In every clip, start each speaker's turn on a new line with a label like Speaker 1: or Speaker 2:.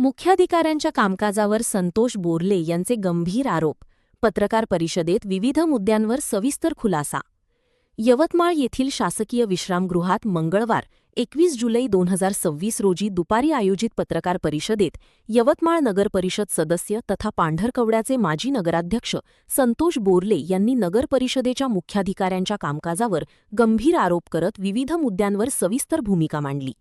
Speaker 1: मुख्याधिकाऱ्यांच्या कामकाजावर संतोष बोरले यांचे गंभीर आरोप. पत्रकार परिषदेत विविध मुद्द्यांवर सविस्तर खुलासा. यवतमाळ येथील शासकीय विश्रामगृहात मंगळवार 21 जुलै 2026 रोजी दुपारी आयोजित पत्रकार परिषदेत यवतमाळ नगर परिषद सदस्य तथा पांढरकवड्याचे माजी नगराध्यक्ष संतोष बोरले यांनी नगर परिषदेच्या मुख्याधिकाऱ्यांच्या कामकाजावर गंभीर आरोप करत विविध मुद्द्यांवर सविस्तर भूमिका मांडली.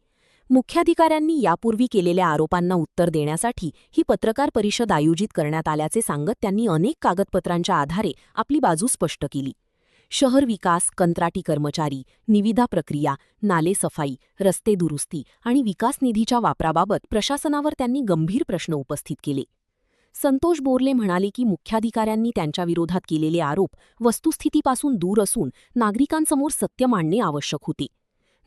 Speaker 1: मुख्याधिकाऱ्यांनी यापूर्वी केलेल्या आरोपांना उत्तर देण्यासाठी ही पत्रकार परिषद आयोजित करण्यात आल्याचे सांगत त्यांनी अनेक कागदपत्रांच्या आधारे आपली बाजू स्पष्ट केली. शहर विकास, कंत्राटी कर्मचारी, निविदा प्रक्रिया, नाले सफाई, रस्ते दुरुस्ती आणि विकास निधीच्या वापराबाबत प्रशासनावर त्यांनी गंभीर प्रश्न उपस्थित केले. संतोष बोरले म्हणाले की मुख्याधिकाऱ्यांनी त्यांच्याविरोधात केलेले आरोप वस्तुस्थितीपासून दूर असून नागरिकांसमोर सत्य मांडणे आवश्यक होते.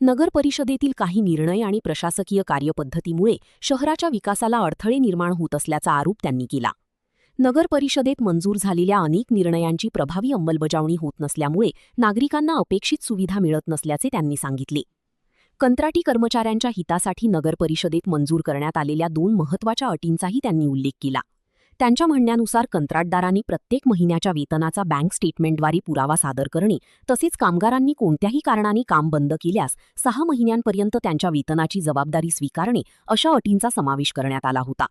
Speaker 1: नगर परिषदेतील काही निर्णय आणि प्रशासकीय कार्यपद्धतीमुळे शहराच्या विकासाला अडथळे निर्माण होत असल्याचा आरोप त्यांनी केला. नगर परिषदेत मंजूर झालेल्या अनेक निर्णयांची प्रभावी अंमलबजावणी होत नसल्यामुळे नागरिकांना अपेक्षित सुविधा मिळत नसल्याचे त्यांनी सांगितले. कंत्राटी कर्मचाऱ्यांच्या हितासाठी नगर परिषदेत मंजूर करण्यात आलेल्या 2 महत्त्वाच्या अटींचाही त्यांनी उल्लेख केला. त्यांच्या म्हणण्यानुसार कंत्राटदारांनी प्रत्येक महिन्याच्या वेतनाचा बँक स्टेटमेंटद्वारे पुरावा सादर करणे तसेच कामगारांनी कोणत्याही कारणाने काम बंद केल्यास 6 महिन्यांपर्यंत त्यांच्या वेतनाची जबाबदारी स्वीकारणे अशा अटींचा समावेश करण्यात आला होता.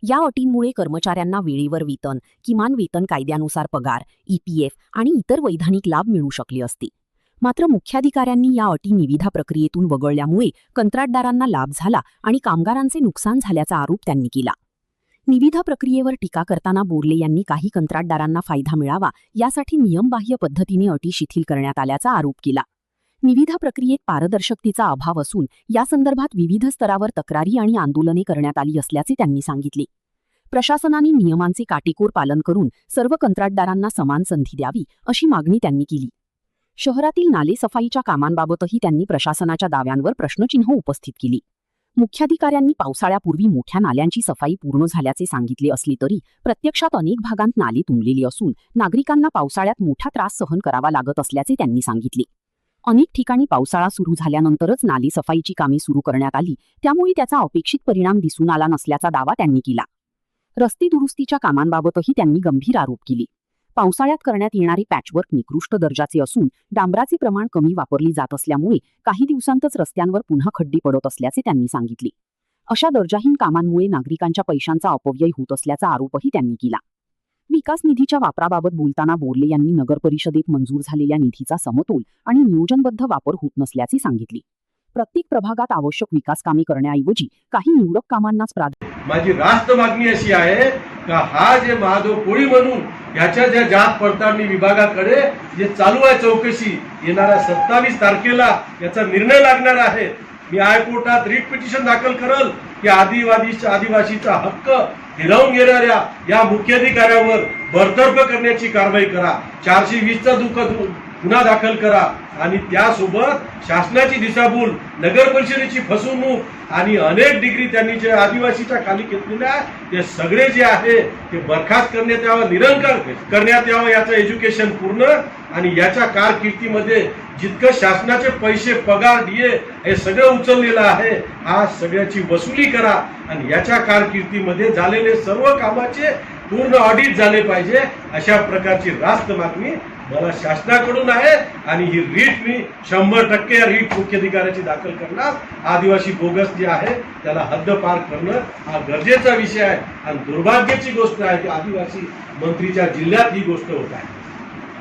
Speaker 1: या अटींमुळे कर्मचाऱ्यांना वेळेवर वेतन, किमान वेतन कायद्यानुसार पगार, EPF आणि इतर वैधानिक लाभ मिळू शकले असते. मात्र मुख्याधिकाऱ्यांनी या अटी निविदा प्रक्रियेतून वगळल्यामुळे कंत्राटदारांना लाभ झाला आणि कामगारांचे नुकसान झाल्याचा आरोप त्यांनी केला. निविदा प्रक्रियेवर टीका करताना बोरले यांनी काही कंत्राटदारांना फायदा मिळावा यासाठी नियमबाह्य पद्धतीने अटी शिथिल करण्यात आल्याचा आरोप केला. निविदा प्रक्रियेत पारदर्शकतेचा अभाव असून यासंदर्भात विविध स्तरावर तक्रारी आणि आंदोलने करण्यात आली असल्याचे त्यांनी सांगितले. प्रशासनाने नियमांचे काटेकोर पालन करून सर्व कंत्राटदारांना समान संधी द्यावी अशी मागणी त्यांनी केली. शहरातील नाले सफाईच्या कामांबाबतही त्यांनी प्रशासनाच्या दाव्यांवर प्रश्नचिन्ह उपस्थित केली. मुख्याधिकाऱ्यांनी पावसाळ्यापूर्वी मोठ्या नाल्यांची सफाई पूर्ण झाल्याचे सांगितले असले तरी प्रत्यक्षात अनेक भागांत नाले तुंबलेले असून नागरिकांना पावसाळ्यात मोठा त्रास सहन करावा लागत असल्याचे त्यांनी सांगितले. अनेक ठिकाणी पावसाळा सुरू झाल्यानंतरच नाले सफाईची कामे सुरू करण्यात आली, त्यामुळे त्याचा अपेक्षित परिणाम दिसून आला नसल्याचा दावा त्यांनी केला. रस्ते दुरुस्तीच्या कामांबाबतही त्यांनी गंभीर आरोप केले. पावसाळ्यात करण्यात येणारे पॅचवर्क निकृष्ट दर्जाचे असून डांबराचे प्रमाण कमी वापरले जात असल्यामुळे काही दिवसांतच रस्त्यांवर पुन्हा खड्डे पडत असल्याचे त्यांनी सांगितले. अशा दर्जाहीन कामांमुळे नागरिकांच्या पैशांचा अपव्यय होत असल्याचा आरोपही त्यांनी केला. विकास निधीच्या वापराबाबत बोलताना बोरले यांनी नगर परिषदेत मंजूर झालेल्या निधीचा समतोल आणि नियोजनबद्ध वापर होत नसल्याचे सांगितले. प्रत्येक प्रभागात आवश्यक विकास कामे करण्याऐवजी काही निवडक कामांनाच प्राधान्य.
Speaker 2: माझी रास्त मागणी अशी आहे का हा जे महादेव कोळी म्हणून याच्या ज्या जात पडताळणी विभागाकडे जे चालू आहे चौकशी, येणाऱ्या 27 तारखेला याचा निर्णय लागणार आहे. मी हायकोर्टात रिट पिटिशन दाखल करल की आदिवासीचा हक्क हिरावून घेणाऱ्या या मुख्याधिकाऱ्यावर बडतर्फ करण्याची कारवाई करा. 420चा गुन्हा दाखल करा आणि त्यासोबत शासनाची दिशाभूल, नगर परिषदेची फसवणूक आणि अनेक डिग्री त्यांनी जे आदिवासीच्या खाली घेतलेल्या ते सगळे जे आहे ते बरखास्त करण्यात यावं, निरंकार करण्यात यावं. याचं एज्युकेशन पूर्ण आणि याच्या कारकिर्दीमध्ये जितकं शासनाचे पैसे, पगार, DA हे सगळं उचललेलं आहे, हा सगळ्याची वसुली करा आणि याच्या कारकिर्दीमध्ये झालेले सर्व कामाचे पूर्ण ऑडिट झाले पाहिजे. अशा प्रकारची रास्त मागणी मला शासनाकडून आहे आणि ही रीट मी 100% या रीट मुख्याधिकाऱ्याची दाखल करणार. आदिवासी बोगस जे आहे त्याला हद्दपार करणं हा गरजेचा विषय आहे आणि दुर्भाग्याची गोष्ट आहे की आदिवासी मंत्रीच्या जिल्ह्यात ही गोष्ट होत आहे.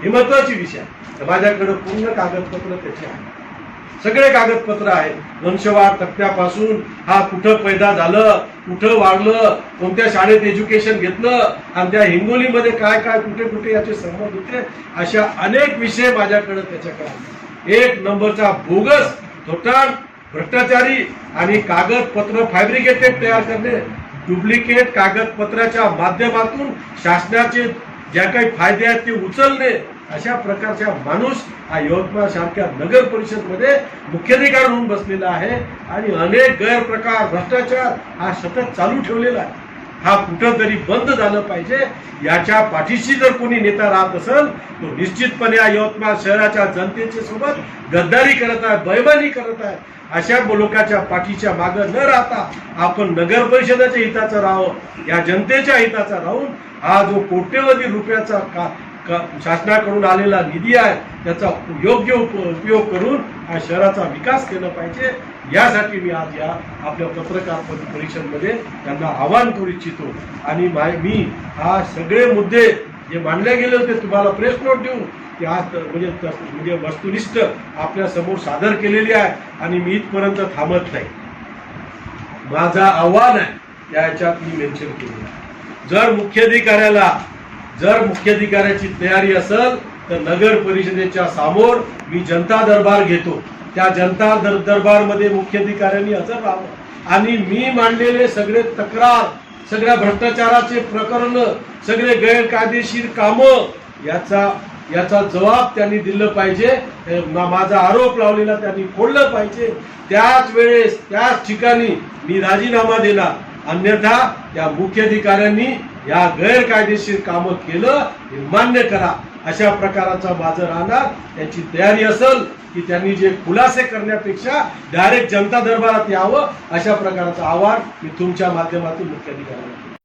Speaker 2: हे महत्वाची विषय आहे. माझ्याकडे पूर्ण कागदपत्र त्याचे आहे, सगळे कागदपत्र आहेत. वंशवार तक्त्यापासून हा कुठं पैदा झालं, कुठं वाढलं, कोणत्या शाळेत एज्युकेशन घेतलं आणि त्या हिंगोलीमध्ये काय काय कुठे कुठे याचे संबंध होते, अशा अनेक विषय माझ्याकडे त्याच्याकडे. 1 नंबरचा बोगस, थोटांड, भ्रष्टाचारी आणि कागदपत्र फॅब्रिकेटेड तयार करणे, डुप्लिकेट कागदपत्राच्या माध्यमातून शासनाचे ज्या काही फायदे आहेत ते उचलणे, अशा प्रकारचा माणूस हा यवतमाळ सारख्या नगर परिषदमध्ये मुख्याधिकारी म्हणून बसलेला आहे आणि अनेक गैरप्रकार, भ्रष्टाचार हा सतत चालू ठेवलेला आहे. हा कुठंतरी बंद झालं पाहिजे. याच्या पाठीशी जर कोणी नेता राहत असेल तो निश्चितपणे यवतमाळ शहराच्या जनतेच्या सोबत गद्दारी करत आहे, बैमानी करत आहे अशा लोकांच्या पाठीच्या मागं न राहता आपण नगर परिषदेच्या हिताचं राहावं, या जनतेच्या हिताचा राहून हा जो कोट्यवधी रुपयाचा शासनाकडून आलेला निधी आहे त्याचा योग्य उपयोग करून हा शहराचा विकास केला पाहिजे. यासाठी मी आज या आपल्या पत्रकार परिषदेमध्ये त्यांना आवाहन करू इच्छितो. आणि मी हा सगळे मुद्दे जे मांडले गेले होते तुम्हाला प्रेस नोट देऊन की आज म्हणजे वस्तुनिष्ठ आपल्या समोर सादर केलेली आहे आणि मी इथपर्यंत थांबत नाही. माझा आव्हान आहे याच्यात मी मेन्शन केलेलं आहे. जर मुख्याधिकाऱ्याची तयारी असेल तर नगर परिषदेच्या समोर मी जनता दरबार घेतो. त्या जनता दरबारमध्ये मुख्याधिकाऱ्यांनी हजर राहावं आणि मी मांडलेले सगळे तक्रार, सगळ्या भ्रष्टाचाराचे प्रकरण, सगळे गैरकायदेशीर कामं याचा जबाब त्यांनी दिलं पाहिजे. माझा आरोप लावलेला त्यांनी खोडलं पाहिजे. त्याच वेळेस त्याच ठिकाणी मी राजीनामा देणार, अन्यथा त्या मुख्याधिकाऱ्यांनी या गैरकायदेशीर कामं केलं हे मान्य करा अशा प्रकारचा माझं राहणार. त्यांची तयारी असेल की त्यांनी जे खुलासे करण्यापेक्षा डायरेक्ट जनता दरबारात यावं अशा प्रकारचं आवाहन मी तुमच्या माध्यमातून मुख्याधिकाऱ्यांना